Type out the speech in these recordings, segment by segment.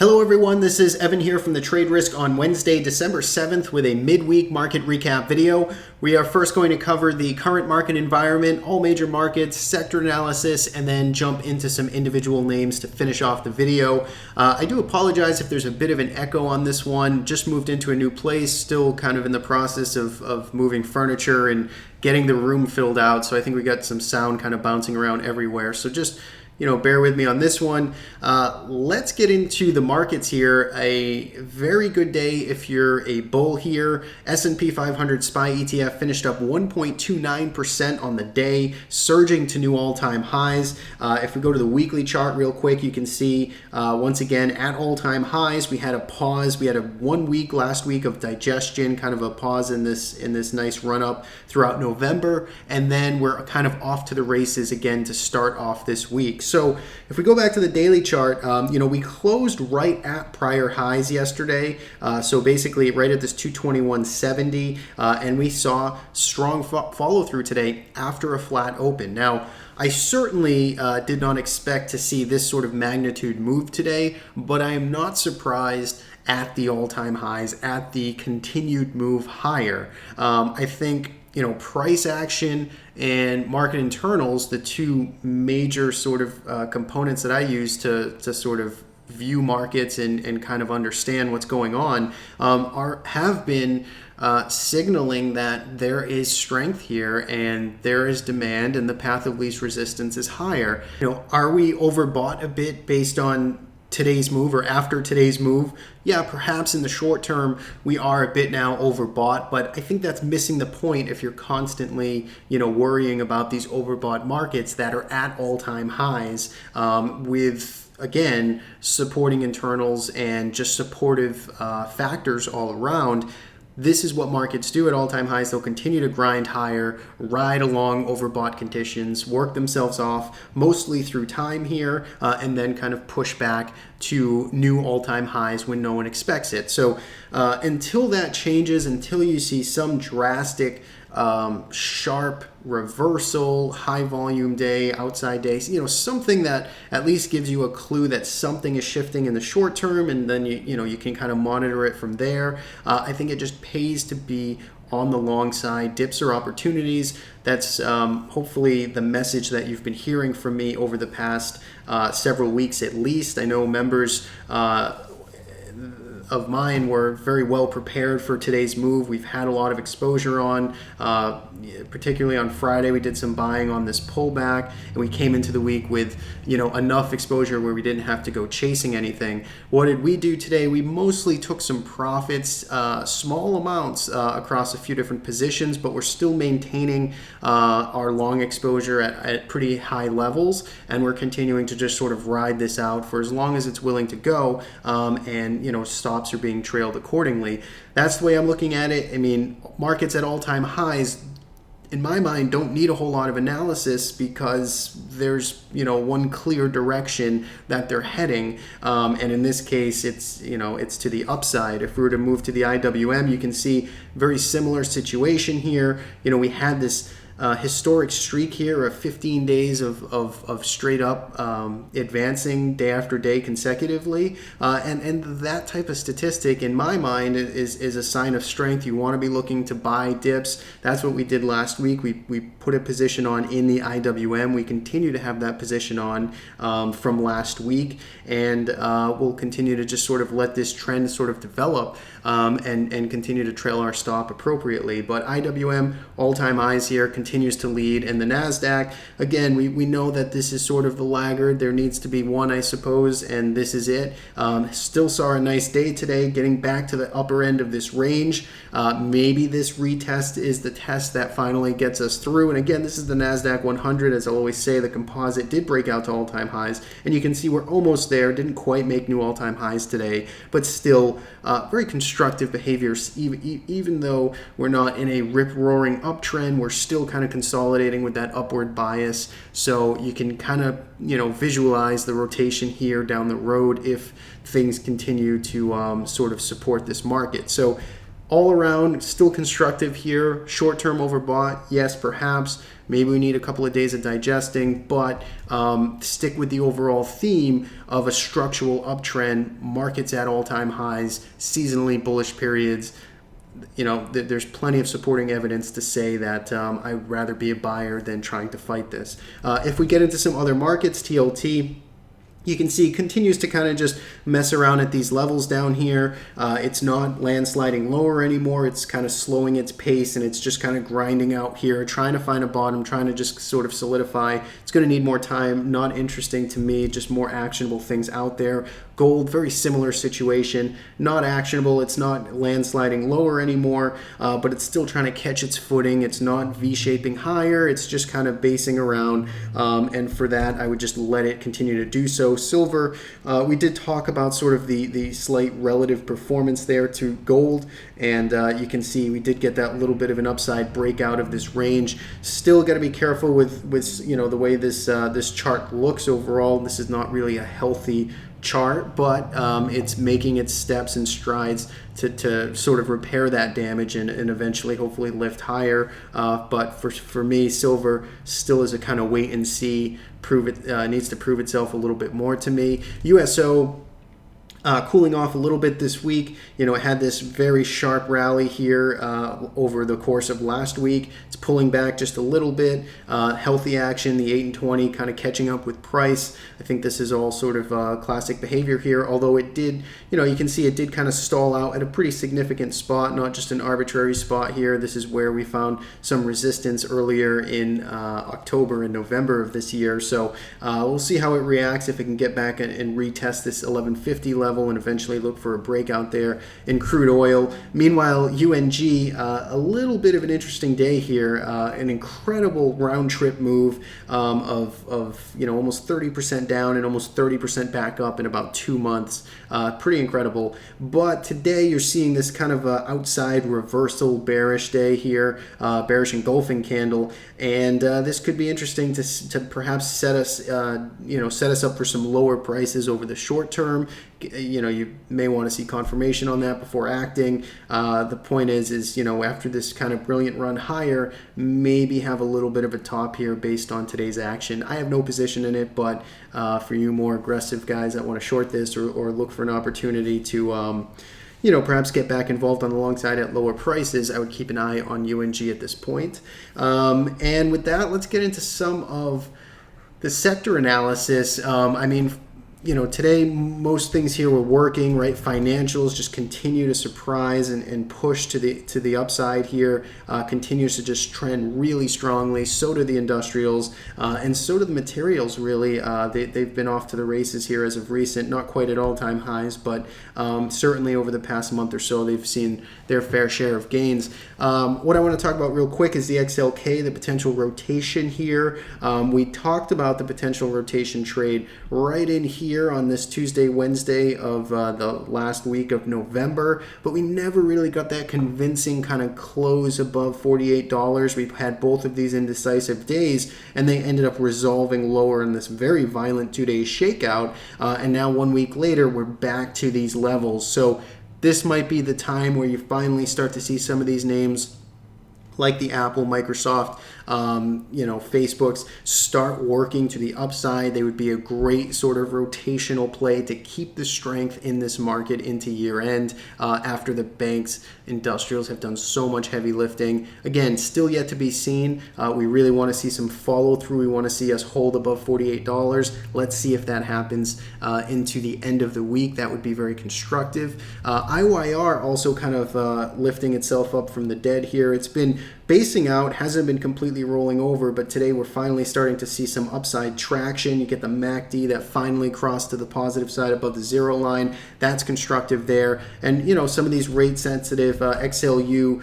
Hello everyone, this is Evan here from the Trade Risk on Wednesday, December 7th with a midweek market recap video. We are first going to cover the current market environment, all major markets, sector analysis, and then jump into some individual names to finish off the video. I do apologize if there's a bit of an echo on this one. Just moved into a new place, still kind of in the process of moving furniture and getting the room filled out. So I think we got some sound kind of bouncing around everywhere. So just bear with me on this one. Let's get into the markets here. A very good day if you're a bull here. S&P 500 SPY ETF finished up 1.29% on the day, surging to new all-time highs. If we go to the weekly chart real quick, you can see once again at all-time highs. We had a pause. We had a 1 week last week of digestion, kind of a pause in this nice run-up throughout November, and then we're kind of off to the races again to start off this week. So if we go back to the daily chart, we closed right at prior highs yesterday. So basically right at this 221.70, and we saw strong follow through today after a flat open. Now, I certainly did not expect to see this sort of magnitude move today, but I am not surprised at the all-time highs, at the continued move higher. I think price action and market internals, the two major sort of components that I use to sort of view markets and kind of understand what's going on, have been signaling that there is strength here and there is demand and the path of least resistance is higher. Are we overbought a bit based on today's move or after today's move? Yeah, perhaps in the short term we are a bit now overbought, but I think that's missing the point if you're constantly worrying about these overbought markets that are at all-time highs with, again, supporting internals and just supportive factors all around. This is what markets do at all-time highs. They'll continue to grind higher, ride along overbought conditions, work themselves off mostly through time here, and then kind of push back to new all-time highs when no one expects it. So until that changes, until you see some drastic sharp reversal, high volume day, outside day, something that at least gives you a clue that something is shifting in the short term, and then you can kind of monitor it from there. I think it just pays to be on the long side. Dips are opportunities. That's hopefully the message that you've been hearing from me over the past several weeks at least. I know members of mine were very well prepared for today's move. We've had a lot of exposure on, particularly on Friday, we did some buying on this pullback, and we came into the week with, enough exposure where we didn't have to go chasing anything. What did we do today? We mostly took some profits, small amounts across a few different positions, but we're still maintaining our long exposure at pretty high levels, and we're continuing to just sort of ride this out for as long as it's willing to go, and stops are being trailed accordingly. That's the way I'm looking at it. I mean, markets at all-time highs, in my mind, don't need a whole lot of analysis because there's one clear direction that they're heading, and in this case it's it's to the upside. If we were to move to the IWM, you can see very similar situation here. We had this historic streak here of 15 days of straight up advancing day after day consecutively, and that type of statistic in my mind is a sign of strength. You want to be looking to buy dips. That's what we did last week. We put a position on in the IWM. We continue to have that position on from last week, and we'll continue to just sort of let this trend sort of develop and continue to trail our stop appropriately. But IWM all-time highs here, continues to lead, and the NASDAQ, again, we know that this is sort of the laggard. There needs to be one, I suppose, and this is it. Still saw a nice day today, getting back to the upper end of this range. Maybe this retest is the test that finally gets us through. And again, this is the NASDAQ 100. As I always say, the composite did break out to all-time highs, and you can see we're almost there. Didn't quite make new all-time highs today, but still very constructive behaviors. Even though we're not in a rip-roaring uptrend, we're still kind of consolidating with that upward bias. So you can kind of visualize the rotation here down the road if things continue to sort of support this market. So all around, still constructive here. Short-term overbought, yes, perhaps. Maybe we need a couple of days of digesting, but stick with the overall theme of a structural uptrend, markets at all-time highs, seasonally bullish periods. There's plenty of supporting evidence to say that I'd rather be a buyer than trying to fight this. If we get into some other markets, TLT, you can see continues to kind of just mess around at these levels down here. It's not landsliding lower anymore. It's kind of slowing its pace, and it's just kind of grinding out here, trying to find a bottom, trying to just sort of solidify. It's going to need more time. Not interesting to me, just more actionable things out there. Gold, very similar situation. Not actionable. It's not landsliding lower anymore, but it's still trying to catch its footing. It's not V-shaping higher. It's just kind of basing around, and for that, I would just let it continue to do so. Silver, we did talk about sort of the slight relative performance there to gold, and you can see we did get that little bit of an upside breakout of this range. Still got to be careful with the way this chart looks overall. This is not really a healthy chart, but it's making its steps and strides to sort of repair that damage and eventually hopefully lift higher. But for me, silver still is a kind of wait and see. Needs to prove itself a little bit more to me. USO cooling off a little bit this week. It had this very sharp rally here over the course of last week. It's pulling back just a little bit. Healthy action, the 8 and 20 kind of catching up with price. I think this is all sort of classic behavior here, although it did, you can see it did kind of stall out at a pretty significant spot, not just an arbitrary spot here. This is where we found some resistance earlier in October and November of this year. So we'll see how it reacts, if it can get back and retest this 1150 level and eventually look for a breakout there in crude oil. Meanwhile, UNG, a little bit of an interesting day here, an incredible round trip move of almost 30% down and almost 30% back up in about 2 months. Pretty incredible. But today you're seeing this kind of outside reversal bearish day here, bearish engulfing candle, and this could be interesting to perhaps set us up for some lower prices over the short term. You may want to see confirmation on that before acting. The point is after this kind of brilliant run higher, maybe have a little bit of a top here based on today's action. I have no position in it, but for you more aggressive guys that want to short this or look for an opportunity to perhaps get back involved on the long side at lower prices, I would keep an eye on UNG at this point. And with that, let's get into some of the sector analysis. Today most things here were working, right? Financials just continue to surprise and push to the upside here. Continues to just trend really strongly. So do the industrials, and so do the materials. Really, they've been off to the races here as of recent. Not quite at all-time highs, but certainly over the past month or so, they've seen their fair share of gains. What I want to talk about real quick is the XLK, the potential rotation here. We talked about the potential rotation trade right in here on this Tuesday, Wednesday of the last week of November, but we never really got that convincing kind of close above $48. We've had both of these indecisive days, and they ended up resolving lower in this very violent 2-day shakeout, and now 1 week later, we're back to these levels. So this might be the time where you finally start to see some of these names like the Apple, Microsoft, Facebook's start working to the upside. They would be a great sort of rotational play to keep the strength in this market into year end after the banks, industrials have done so much heavy lifting. Again, still yet to be seen. We really want to see some follow through. We want to see us hold above $48. Let's see if that happens into the end of the week. That would be very constructive. IYR also kind of lifting itself up from the dead here. It's been basing out, hasn't been completely rolling over, but today we're finally starting to see some upside traction. You get the MACD that finally crossed to the positive side above the zero line. That's constructive there. And, some of these rate sensitive XLU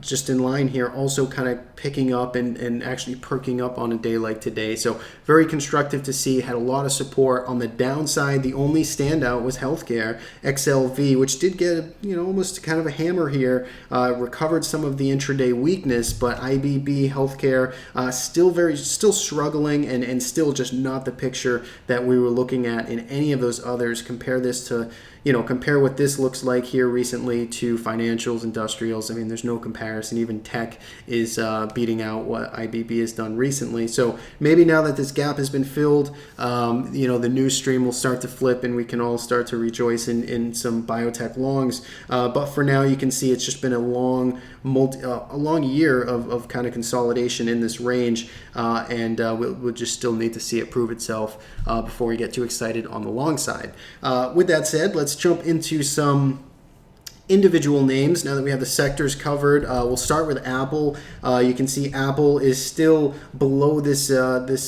just in line here also kind of picking up and actually perking up on a day like today. So very constructive to see. Had a lot of support. On the downside, the only standout was healthcare, XLV, which did get, almost kind of a hammer here, recovered some of the intraday weakness, but IBB healthcare still struggling and still just not the picture that we were looking at in any of those others. Compare this to compare what this looks like here recently to financials, industrials. I mean, there's no comparison. Even tech is beating out what IBB has done recently. So maybe now that this gap has been filled, the news stream will start to flip and we can all start to rejoice in some biotech longs. But for now, you can see it's just been a long year of kind of consolidation in this range, and we'll just still need to see it prove itself before we get too excited on the long side. With that said, let's jump into some individual names now that we have the sectors covered. We'll start with Apple. You can see Apple is still below this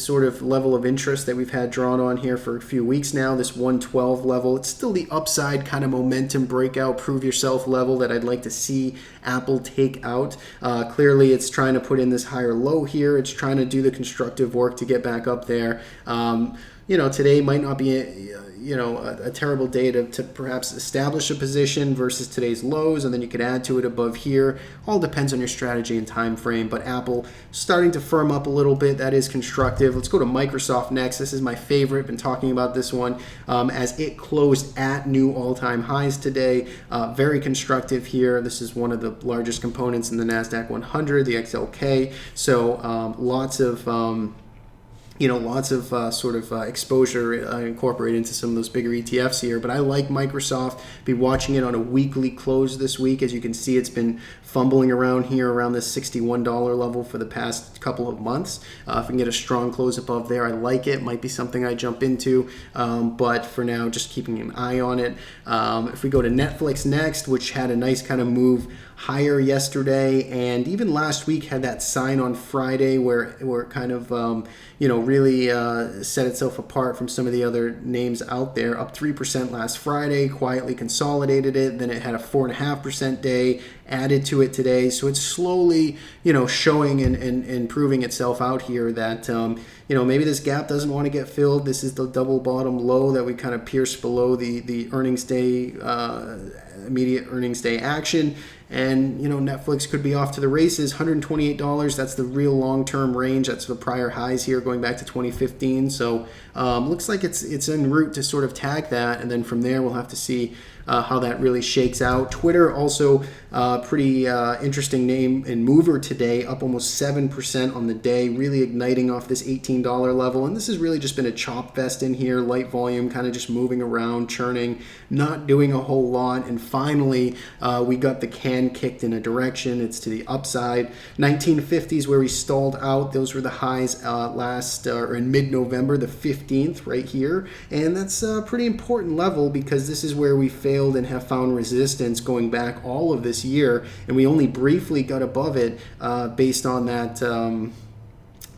sort of level of interest that we've had drawn on here for a few weeks now, this 112 level. It's still the upside kind of momentum breakout, prove yourself level that I'd like to see Apple take out. Clearly, it's trying to put in this higher low here. It's trying to do the constructive work to get back up there. Today might not be a terrible day to perhaps establish a position versus today's lows, and then you could add to it above here. All depends on your strategy and time frame, but Apple starting to firm up a little bit. That is constructive. Let's go to Microsoft next. This is my favorite. Been talking about this one as it closed at new all-time highs today. Very constructive here. This is one of the largest components in the NASDAQ 100, the XLK. So lots of exposure incorporated into some of those bigger ETFs here. But I like Microsoft. Be watching it on a weekly close this week. As you can see, it's been fumbling around here around this $61 level for the past couple of months. If we can get a strong close above there, I like it. Might be something I jump into. But for now, just keeping an eye on it. If we go to Netflix next, which had a nice kind of move higher yesterday, and even last week had that sign on Friday where it kind of really set itself apart from some of the other names out there. Up 3% last Friday, quietly consolidated it. Then it had a 4.5% day added to it today. So it's slowly, showing and proving itself out here that, maybe this gap doesn't want to get filled. This is the double bottom low that we kind of pierced below the earnings day, immediate earnings day action. And, Netflix could be off to the races. $128, that's the real long-term range. That's the prior highs here going back to 2015. So looks like it's en route to sort of tag that. And then from there, we'll have to see how that really shakes out. Twitter also pretty interesting name and mover today, up almost 7% on the day, really igniting off this $18 level. And this has really just been a chop fest in here, light volume, kind of just moving around, churning, not doing a whole lot. And finally, we got the can kicked in a direction. It's to the upside. 1950s where we stalled out. Those were the highs in mid-November, the 15th right here. And that's a pretty important level because this is where we failed and have found resistance going back all of this year, and we only briefly got above it based on that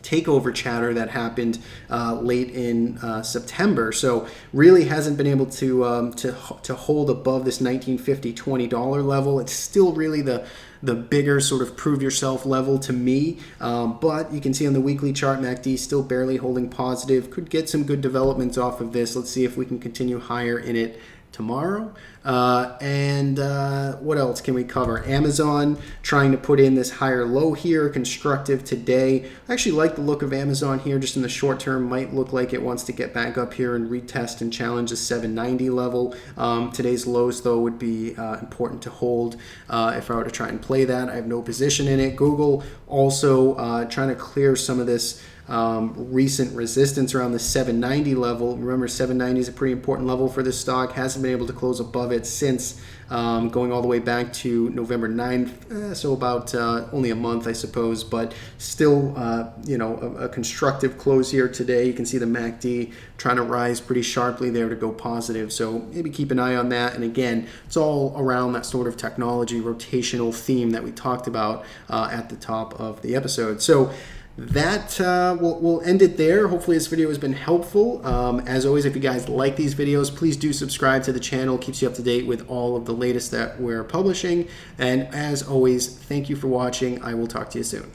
takeover chatter that happened late in September. So really hasn't been able to hold above this $19.50 $20 level. It's still really the bigger sort of prove yourself level to me, but you can see on the weekly chart MACD still barely holding positive. Could get some good developments off of this. Let's see if we can continue higher in it tomorrow. And what else can we cover? Amazon trying to put in this higher low here, constructive today. I actually like the look of Amazon here just in the short term. Might look like it wants to get back up here and retest and challenge the 790 level. Today's lows though would be important to hold if I were to try and play that. I have no position in it. Google also trying to clear some of this recent resistance around the 790 level. Remember, 790 is a pretty important level for this stock. Hasn't been able to close above it since going all the way back to November 9th. So about only a month, I suppose, but still, a constructive close here today. You can see the MACD trying to rise pretty sharply there to go positive. So maybe keep an eye on that. And again, it's all around that sort of technology rotational theme that we talked about at the top of the episode. So that we'll end it there. Hopefully this video has been helpful. As always, if you guys like these videos, please do subscribe to the channel. Keeps you up to date with all of the latest that we're publishing. And as always, thank you for watching. I will talk to you soon.